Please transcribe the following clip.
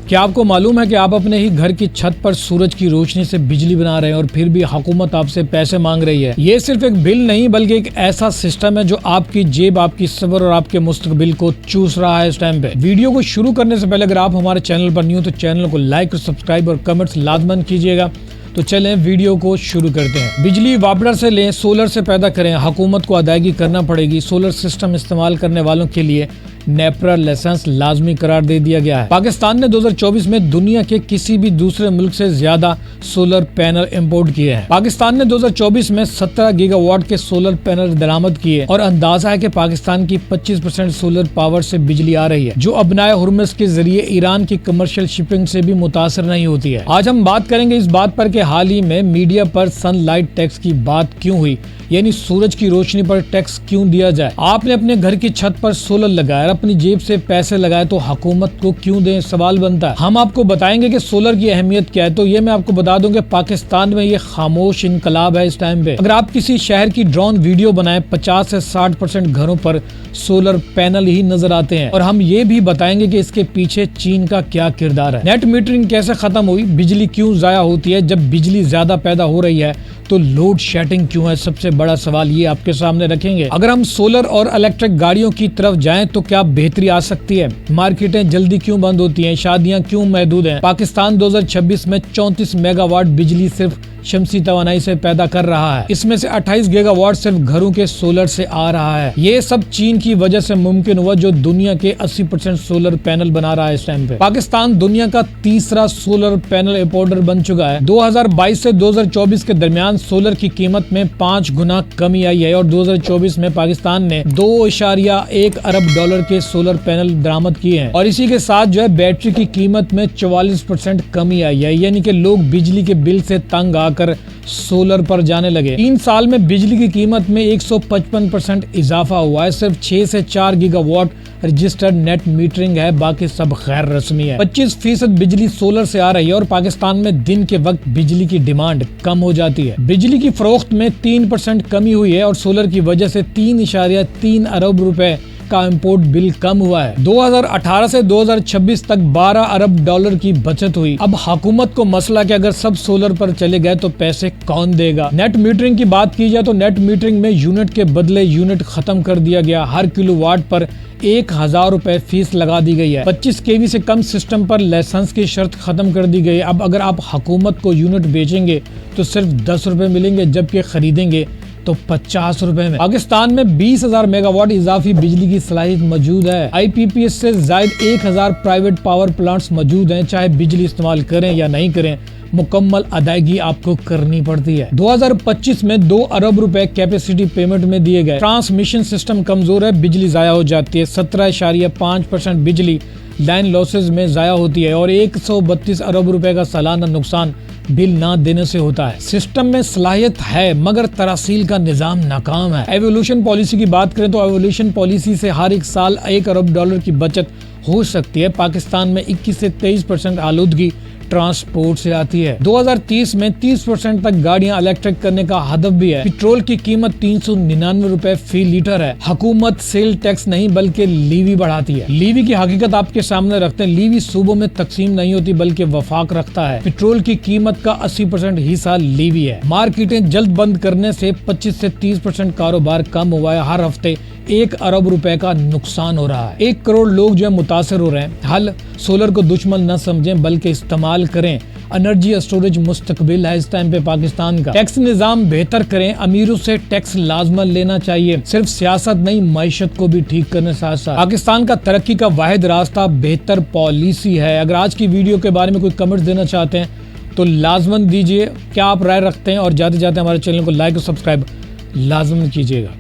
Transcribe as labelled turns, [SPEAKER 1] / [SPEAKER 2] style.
[SPEAKER 1] کیا آپ کو معلوم ہے کہ آپ اپنے ہی گھر کی چھت پر سورج کی روشنی سے بجلی بنا رہے ہیں اور پھر بھی حکومت آپ سے پیسے مانگ رہی ہے؟ یہ صرف ایک بل نہیں بلکہ ایک ایسا سسٹم ہے جو آپ کی جیب، آپ کی صبر اور آپ کے مستقبل کو چوس رہا ہے اس ٹائم پہ۔ ویڈیو کو شروع کرنے سے پہلے اگر آپ ہمارے چینل پر نیو تو چینل کو لائک اور سبسکرائب اور کمنٹس لازمن کیجیے گا۔ تو چلیں ویڈیو کو شروع کرتے ہیں۔ بجلی وابڈر سے لیں، سولر سے پیدا کریں، حکومت کو ادائیگی کرنا پڑے گی۔ سولر سسٹم استعمال کرنے والوں کے لیے نیپرا لائسنس لازمی قرار دے دیا گیا ہے۔ پاکستان نے 2024 میں دنیا کے کسی بھی دوسرے ملک سے زیادہ سولر پینل امپورٹ کیے ہیں۔ پاکستان نے 2024 میں 17 گیگا واٹ کے سولر پینل درآمد کیے اور اندازہ ہے کہ پاکستان کی 25% سولر پاور سے بجلی آ رہی ہے، جو ابنائے ہرمز کے ذریعے ایران کی کمرشل شپنگ سے بھی متاثر نہیں ہوتی ہے۔ آج ہم بات کریں گے اس بات پر کہ حال ہی میں میڈیا پر سن لائٹ ٹیکس کی بات کیوں ہوئی، یعنی سورج کی روشنی پر ٹیکس کیوں دیا جائے۔ آپ نے اپنے گھر کی چھت پر سولر لگایا، اپنی جیب سے پیسے لگائے تو حکومت کو کیوں دیں؟ سوال بنتا ہے۔ ہم آپ کو بتائیں گے کہ سولر کی اہمیت کیا ہے۔ تو یہ میں آپ کو بتا دوں کہ پاکستان میں یہ خاموش انقلاب ہے اس ٹائم پہ۔ اگر آپ کسی شہر کی ڈرون ویڈیو بنائیں، 50 سے 60% گھروں پر سولر پینل ہی نظر آتے ہیں۔ اور ہم یہ بھی بتائیں گے کہ اس کے پیچھے چین کا کیا کردار ہے۔ نیٹ میٹرنگ کیسے ختم ہوئی، بجلی کیوں ضائع ہوتی ہے، جب بجلی زیادہ پیدا ہو رہی ہے تو لوڈ شیڈنگ کیوں ہے، سب سے بڑا سوال یہ آپ کے سامنے رکھیں گے۔ اگر ہم سولر اور الیکٹرک گاڑیوں کی طرف جائیں تو کیا بہتری آ سکتی ہے؟ مارکیٹیں جلدی کیوں بند ہوتی ہیں؟ شادیاں کیوں محدود ہیں؟ پاکستان 2026 میں 34 میگا واٹ بجلی صرف شمسی توانائی سے پیدا کر رہا ہے۔ اس میں سے 28 گیگا واٹ صرف گھروں کے سولر سے آ رہا ہے۔ یہ سب چین کی وجہ سے ممکن ہوا، جو دنیا کے 80% سولر پینل بنا رہا ہے اس ٹائم پہ۔ پاکستان دنیا کا تیسرا سولر پینل امپورٹر بن چکا ہے۔ 2022 سے 2024 کے درمیان سولر کی قیمت میں 5 گنا کمی آئی ہے اور 2024 میں پاکستان نے $2.1 ارب کے سولر پینل درآمد کیے ہیں۔ اور اسی کے ساتھ جو ہے بیٹری کی قیمت میں 44% کمی آئی ہے، یعنی کہ لوگ بجلی کے بل سے تنگ آ کر سولر پر جانے لگے۔ 3 سال میں بجلی کی قیمت میں 155% اضافہ ہوا ہے۔ صرف 6 سے 4 gigawatt registered net metering ہے، باقی سب غیر رسمی ہے۔ 25% بجلی سولر سے آ رہی ہے اور پاکستان میں دن کے وقت بجلی کی ڈیمانڈ کم ہو جاتی ہے۔ بجلی کی فروخت میں 3% کمی ہوئی ہے اور سولر کی وجہ سے 3.3 ارب روپے کا امپورٹ بل کم ہوا ہے۔ 2018 سے 2026 تک $12 ارب کی بچت ہوئی۔ اب حکومت کو مسئلہ کہ اگر سب سولر پر چلے گئے تو پیسے کون دے گا؟ نیٹ میٹرنگ کی بات کی جائے تو نیٹ میٹرنگ میں یونٹ کے بدلے یونٹ ختم کر دیا گیا۔ ہر کلو واٹ پر 1000 روپے فیس لگا دی گئی ہے۔ 25 kV سے کم سسٹم پر لائسنس کی شرط ختم کر دی گئی۔ اب اگر آپ حکومت کو یونٹ بیچیں گے تو صرف 10 روپے ملیں گے، جبکہ خریدیں گے تو 50 روپے میں۔ پاکستان میں 20,000 میگا واٹ اضافی بجلی کی صلاحیت موجود ہے۔ IPPS سے زائد 1000 پرائیویٹ پاور پلانٹس موجود ہیں۔ چاہے بجلی استعمال کریں یا نہیں کریں، مکمل ادائیگی آپ کو کرنی پڑتی ہے۔ 2025 میں 2 ارب روپے کیپیسٹی پیمنٹ میں دیے گئے۔ ٹرانسمیشن سسٹم کمزور ہے، بجلی ضائع ہو جاتی ہے۔ 17.5% بجلی لائن لاسز میں ضائع ہوتی ہے اور 132 ارب روپے کا سالانہ نقصان بل نہ دینے سے ہوتا ہے۔ سسٹم میں صلاحیت ہے مگر ترسیل کا نظام ناکام ہے۔ ایوولوشن پالیسی کی بات کریں تو ایوولوشن پالیسی سے ہر ایک سال $1 ارب کی بچت ہو سکتی ہے۔ پاکستان میں 21 سے 23% آلودگی ٹرانسپورٹ سے آتی ہے۔ 2030 میں 30% تک گاڑیاں الیکٹرک کرنے کا ہدف بھی ہے۔ پیٹرول کی قیمت 399 روپے فی لیٹر ہے۔ حکومت سیل ٹیکس نہیں بلکہ لیوی بڑھاتی ہے۔ لیوی کی حقیقت آپ کے سامنے رکھتے ہیں۔ لیوی صوبوں میں تقسیم نہیں ہوتی بلکہ وفاق رکھتا ہے۔ پیٹرول کی قیمت کا 80% حصہ لیوی ہے۔ مارکیٹیں جلد بند کرنے سے 25 سے 30% کاروبار کم ہوا ہے۔ ہر ہفتے 1 ارب روپے کا نقصان ہو رہا ہے۔ 1 کروڑ لوگ جو ہے متاثر ہو رہے ہیں۔ حل سولر کو دشمن نہ سمجھیں بلکہ استعمال کریں۔ انرجی اسٹوریج مستقبل ہے اس ٹائم پہ پاکستان کا۔ ٹیکس نظام بہتر کریں، امیروں سے ٹیکس لازمن لینا چاہیے۔ صرف سیاست نہیں، معیشت کو بھی ٹھیک کرنے ساتھ ساتھ پاکستان کا ترقی کا واحد راستہ بہتر پالیسی ہے۔ اگر آج کی ویڈیو کے بارے میں کوئی کمنٹ دینا چاہتے ہیں تو لازمن دیجیے۔ کیا آپ رائے رکھتے ہیں؟ اور جاتے جاتے ہمارے چینل کو لائک اور سبسکرائب لازمن کیجیے گا۔